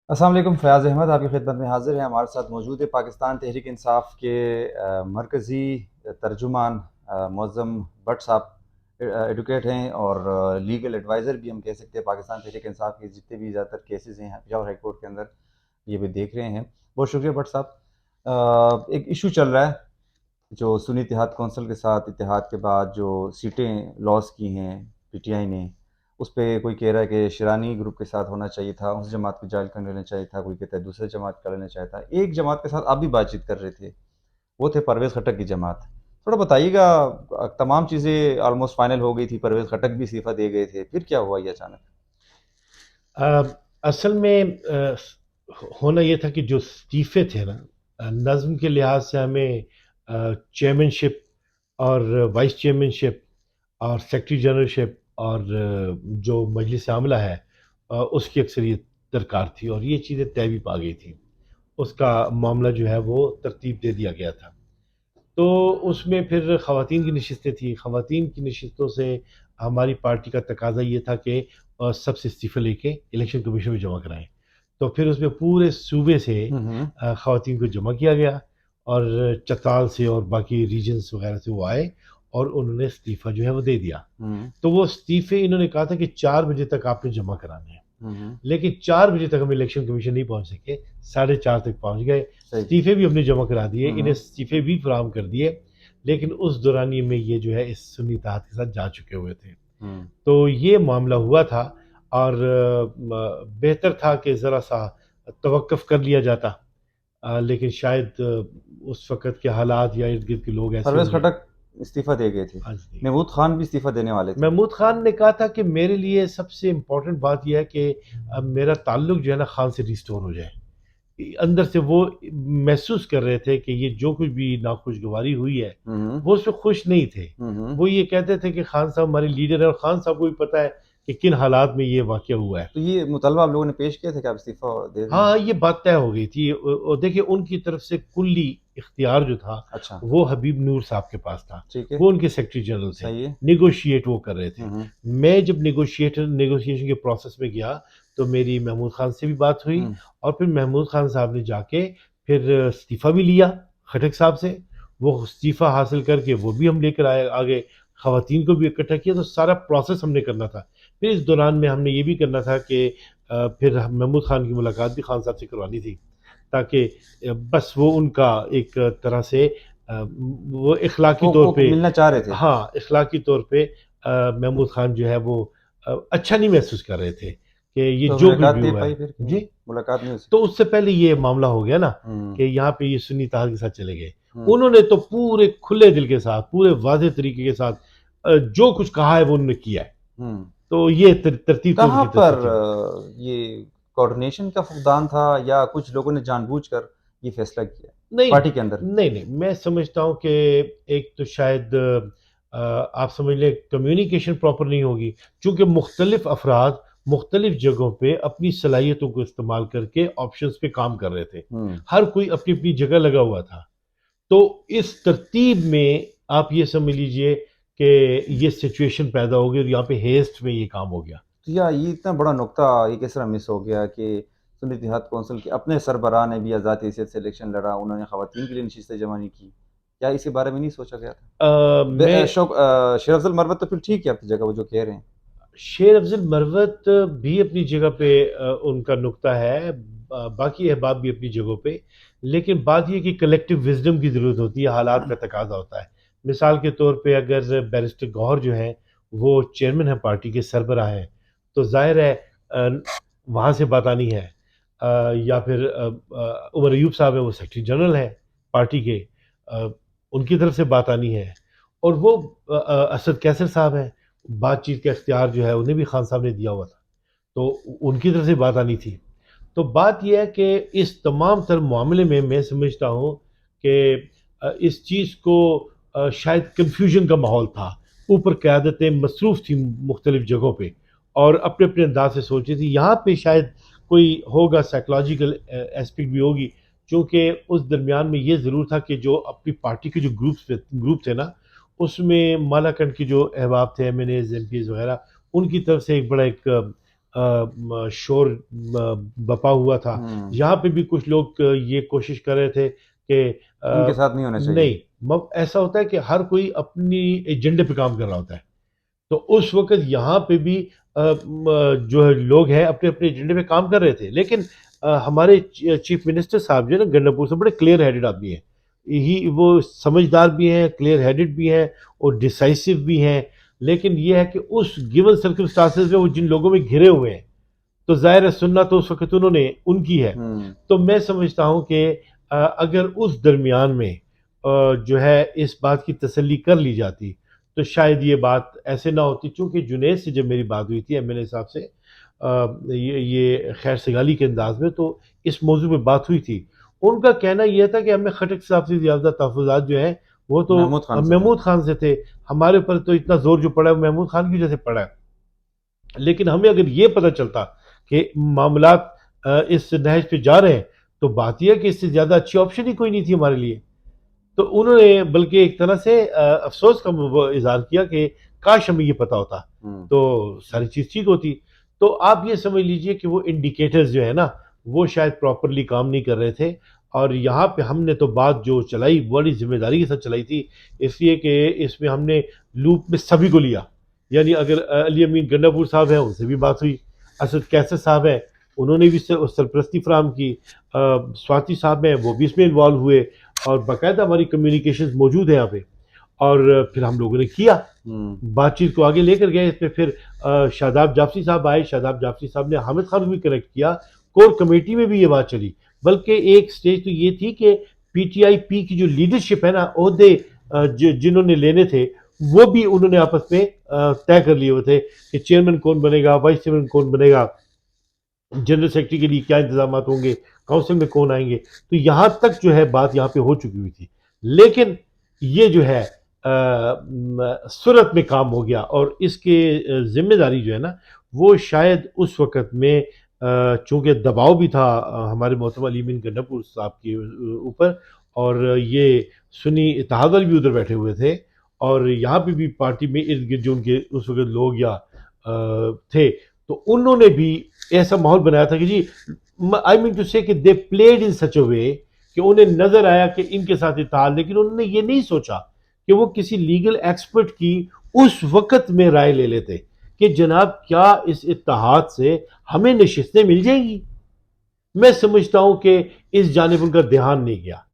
السلام علیکم، فیاض احمد آپ کی خدمت میں حاضر ہیں۔ ہمارے ساتھ موجود ہے پاکستان تحریک انصاف کے مرکزی ترجمان معظم بٹ صاحب، ایڈوکیٹ ہیں اور لیگل ایڈوائزر بھی ہم کہہ سکتے ہیں۔ پاکستان تحریک انصاف کے جتنے بھی زیادہ تر کیسز ہیں پشاور ہائی کورٹ کے اندر یہ بھی دیکھ رہے ہیں۔ بہت شکریہ بٹ صاحب۔ ایک ایشو چل رہا ہے جو سنی اتحاد کونسل کے ساتھ اتحاد کے بعد جو سیٹیں لاس کی ہیں پی ٹی آئی نے، اس پہ کوئی کہہ رہا ہے کہ شیرانی گروپ کے ساتھ ہونا چاہیے تھا، اس جماعت کو جائل کر لینا چاہیے تھا، کوئی کہتا ہے دوسرے جماعت کا لینا چاہیے تھا۔ ایک جماعت کے ساتھ آپ بھی بات چیت کر رہے تھے، وہ تھے پرویز خٹک کی جماعت۔ تھوڑا بتائیے گا، تمام چیزیں آلموسٹ فائنل ہو گئی تھی، پرویز خٹک بھی استعفیٰ دے گئے تھے، پھر کیا ہوا یہ اچانک؟ اصل میں ہونا یہ تھا کہ جو استعفے تھے نا، نظم کے لحاظ سے ہمیں چیئرمین شپ اور وائس چیئرمین شپ اور سیکرٹری جنرل شپ اور جو مجلس عاملہ ہے اس کی اکثریت درکار تھی، اور یہ چیزیں طے بھی پا گئی تھیں۔ اس کا معاملہ جو ہے وہ ترتیب دے دیا گیا تھا۔ تو اس میں پھر خواتین کی نشستیں تھیں۔ خواتین کی نشستوں سے ہماری پارٹی کا تقاضا یہ تھا کہ سب سے استعفے لے کے الیکشن کمیشن میں جمع کرائیں۔ تو پھر اس میں پورے صوبے سے خواتین کو جمع کیا گیا، اور چترال سے اور باقی ریجنز وغیرہ سے وہ آئے اور انہوں نے استعفیٰ جو ہے وہ دے دیا۔ تو وہ استعفے انہوں نے کہا تھا کہ 4 بجے تک آپ نے جمع کرانے ہیں، لیکن 4 بجے تک ہم الیکشن کمیشن نہیں پہنچ سکے، 4:30 تک پہنچ گئے۔ استعفے بھی ہم نے جمع کرا دیے، انہیں استعفے بھی فراہم کر دیے، لیکن اس دورانی میں یہ جو ہے اس سنی اتحاد کے ساتھ جا چکے ہوئے تھے۔ تو یہ معاملہ ہوا تھا، اور بہتر تھا کہ ذرا سا توقف کر لیا جاتا، لیکن شاید اس وقت کے حالات یا ارد گرد کے لوگ ایسے پرویز ہوں گے۔ خٹک استعفیٰ دے گئے تھے، ہاں جی۔ محمود خان بھی استعفیٰ دینے والے تھے۔ محمود خان نے کہا تھا کہ میرے لیے سب سے امپورٹنٹ بات یہ ہے کہ میرا تعلق جو ہے نا خان سے ریسٹور ہو جائے۔ اندر سے وہ محسوس کر رہے تھے کہ یہ جو کچھ بھی ناخوشگواری ہوئی ہے وہ اس پہ خوش نہیں تھے۔ وہ یہ کہتے تھے کہ خان صاحب ہمارے لیڈر ہیں، اور خان صاحب کو بھی پتہ ہے کہ کن حالات میں یہ واقعہ ہوا ہے۔ تو یہ مطالبہ آپ لوگوں نے پیش کیا تھا کہ آپ استعفیٰ دے دیں؟ ہاں، یہ بات طے ہو گئی تھی، اور دیکھیں ان کی طرف سے کلی اختیار جو تھا اچھا، وہ حبیب نور صاحب کے پاس تھا، ٹھیک ہے، وہ ان کے سیکرٹری جنرل تھے، صحیح ہے۔ نیگوشیٹ وہ کر رہے تھے۔ میں جب نیگوشیشن کے پروسیس میں گیا تو میری محمود خان سے بھی بات ہوئی، اور پھر محمود خان صاحب نے جا کے پھر استعفیٰ بھی لیا خٹک صاحب سے۔ وہ استعفیٰ حاصل کر کے وہ بھی ہم لے کر آئے آگے، خواتین کو بھی اکٹھا کیا، تو سارا پروسیس ہم نے کرنا تھا۔ پھر اس دوران میں ہم نے یہ بھی کرنا تھا کہ پھر محمود خان کی ملاقات بھی خان صاحب سے کروانی تھی، تاکہ بس وہ ان کا ایک طرح سے وہ اخلاقی طور وہ پہ، ملنا چاہ رہے تھے۔ ہاں اخلاقی طور پہ محمود خان جو ہے وہ اچھا نہیں محسوس کر رہے تھے کہ یہ تو جو کچھ ملاقات بھی نہیں ہوا ہے۔ پائی، پھر جی، ملاقات نہیں ہو تو اس سے پہلے یہ معاملہ ہو گیا نا کہ سکی۔ یہاں پہ یہ سنی اتحاد کے ساتھ چلے گئے۔ انہوں نے تو پورے کھلے دل کے ساتھ، پورے واضح طریقے کے ساتھ جو کچھ کہا ہے وہ انہوں نے کیا ہے۔ تو یہ ترتیب تو ان کہاں کی طرف سے پر تھی۔ یہ کوارڈینیشن کا فقدان تھا، یا کچھ لوگوں نے جان بوجھ کر یہ فیصلہ کیا نہیں پارٹی کے اندر؟ نہیں، میں سمجھتا ہوں کہ ایک تو شاید آپ سمجھ لیں کمیونیکیشن پراپر نہیں ہوگی، چونکہ مختلف افراد مختلف جگہوں پہ اپنی صلاحیتوں کو استعمال کر کے آپشنز پہ کام کر رہے تھے، ہر کوئی اپنی اپنی جگہ لگا ہوا تھا۔ تو اس ترتیب میں آپ یہ سمجھ لیجئے کہ یہ سچویشن پیدا ہو گئی، اور یہاں پہ ہیسٹ میں یہ کام ہو گیا۔ تو یہ اتنا بڑا نقطہ یہ کس طرح مس ہو گیا کہ سنی اتحاد کونسل کے اپنے سربراہ نے بھی آزاد حیثیت سے الیکشن لڑا، انہوں نے خواتین کے لیے نشستیں جمع نہیں کی؟ کیا اس کے بارے میں نہیں سوچا گیا تھا؟ میں شیر افضل مروت تو پھر ٹھیک ہے اپنی جگہ، وہ جو کہہ رہے ہیں۔ شیر افضل مروت بھی اپنی جگہ پہ ان کا نقطہ ہے، باقی احباب بھی اپنی جگہوں پہ، لیکن بات یہ کہ کلیکٹیو وزڈم کی ضرورت ہوتی ہے، حالات کا تقاضا ہوتا ہے۔ مثال کے طور پہ اگر بیرسٹر گوہر جو ہیں وہ چیئرمین ہیں، پارٹی کے سربراہ ہیں، تو ظاہر ہے وہاں سے بات آنی ہے، یا پھر عمر ایوب صاحب ہیں، وہ سیکرٹری جنرل ہیں پارٹی کے، ان کی طرف سے بات آنی ہے، اور وہ اسد کیسر صاحب ہیں، بات چیت کا اختیار جو ہے انہیں بھی خان صاحب نے دیا ہوا تھا، تو ان کی طرف سے بات آنی تھی۔ تو بات یہ ہے کہ اس تمام تر معاملے میں سمجھتا ہوں کہ اس چیز کو شاید کنفیوژن کا ماحول تھا، اوپر قیادتیں مصروف تھیں مختلف جگہوں پہ، اور اپنے اپنے انداز سے سوچ رہی تھی۔ یہاں پہ شاید کوئی ہوگا سائیکلوجیکل ایسپیکٹ بھی ہوگی، چونکہ اس درمیان میں یہ ضرور تھا کہ جو اپنی پارٹی کے جو گروپ تھے نا، اس میں مالا کنڈ کے جو احباب تھے، M N As, M Ps وغیرہ، ان کی طرف سے ایک بڑا ایک شور بپا ہوا تھا، یہاں پہ بھی کچھ لوگ یہ کوشش کر رہے تھے کہ ان کے ساتھ نہیں ہونا چاہیے. نہیں، ایسا ہوتا ہے کہ ہر کوئی اپنی ایجنڈے پہ کام کر رہا ہوتا ہے. تو اس وقت یہاں پہ بھی جو ہے لوگ ہیں اپنے اپنے ایجنڈے پہ کام کر رہے تھے، لیکن ہمارے چیف منسٹر صاحب جو ہے نا گنڈاپور سے بڑے کلیئر ہیڈڈ آدمی ہیں. وہ سمجھدار بھی ہیں، کلیئر ہیڈڈ بھی ہیں اور ڈیسائسو بھی ہیں. لیکن یہ ہے کہ اس گیون سرکمسٹانسز میں وہ جن لوگوں میں گھرے ہوئے ہیں تو ظاہر ہے سننا تو اس وقت انہوں نے ان کی ہے. تو میں سمجھتا ہوں کہ اگر اس درمیان میں جو ہے اس بات کی تسلی کر لی جاتی تو شاید یہ بات ایسے نہ ہوتی. چونکہ جنید سے جب میری بات ہوئی تھی ایم ایل اے صاحب سے یہ خیر سگالی کے انداز میں، تو اس موضوع پہ بات ہوئی تھی. ان کا کہنا یہ تھا کہ ہمیں خٹک صاحب سے زیادہ تحفظات جو ہیں وہ تو محمود خان سے تھے. ہمارے پر تو اتنا زور جو پڑا ہے محمود خان کی وجہ سے پڑا ہے. لیکن ہمیں اگر یہ پتہ چلتا کہ معاملات اس نہج پہ جا رہے ہیں تو بات یہ ہے کہ اس سے زیادہ اچھی آپشن ہی کوئی نہیں تھی ہمارے لیے. تو انہوں نے بلکہ ایک طرح سے افسوس کا اظہار کیا کہ کاش ہمیں یہ پتا ہوتا تو ساری چیز ٹھیک ہوتی. تو آپ یہ سمجھ لیجئے کہ وہ انڈیکیٹرز جو ہے نا وہ شاید پراپرلی کام نہیں کر رہے تھے. اور یہاں پہ ہم نے تو بات جو چلائی بڑی ذمہ داری کے ساتھ چلائی تھی، اس لیے کہ اس میں ہم نے لوپ میں سبھی کو لیا. یعنی اگر علی امین گنڈاپور صاحب ہیں ان سے بھی بات ہوئی، اسد کیسر صاحب ہیں انہوں نے بھی سرپرستی فراہم کی، سواتی صاحب ہیں وہ بھی اس میں انوالو ہوئے اور باقاعدہ ہماری کمیونیکیشنز موجود ہیں یہاں پہ. اور پھر ہم لوگوں نے کیا بات چیت کو آگے لے کر گئے. اس پہ پھر شاداب جعفری صاحب آئے، شاداب جعفری صاحب نے حامد خان کو بھی کنیکٹ کیا. کور کمیٹی میں بھی یہ بات چلی. بلکہ ایک سٹیج تو یہ تھی کہ پی ٹی آئی پی کی جو لیڈرشپ ہے نا عہدے جنہوں نے لینے تھے وہ بھی انہوں نے آپس میں طے کر لیے ہوئے تھے کہ چیئرمین کون بنے گا، وائس چیئرمین کون بنے گا، جنرل سیکرٹری کے لیے کیا انتظامات ہوں گے، کونسل میں کون آئیں گے. تو یہاں تک جو ہے بات یہاں پہ ہو چکی ہوئی تھی. لیکن یہ جو ہے سرعت میں کام ہو گیا اور اس کے ذمہ داری جو ہے نا وہ شاید اس وقت میں چونکہ دباؤ بھی تھا ہمارے محترم علی امین گنڈاپور صاحب کے اوپر، اور یہ سنی اتحاد والے بھی ادھر بیٹھے ہوئے تھے اور یہاں پہ بھی پارٹی میں ارد گرد جو ان کے اس وقت لوگ یا تھے تو انہوں نے بھی ایسا ماحول بنایا تھا کہ جی آئی مین ٹو سے کہ دے پلیڈ ان سچ اے وے کہ انہیں نظر آیا کہ ان کے ساتھ اتحاد. لیکن انہوں نے یہ نہیں سوچا کہ وہ کسی لیگل ایکسپرٹ کی اس وقت میں رائے لے لیتے کہ جناب کیا اس اتحاد سے ہمیں نشستیں مل جائیں گی. میں سمجھتا ہوں کہ اس جانب ان کا دھیان نہیں گیا.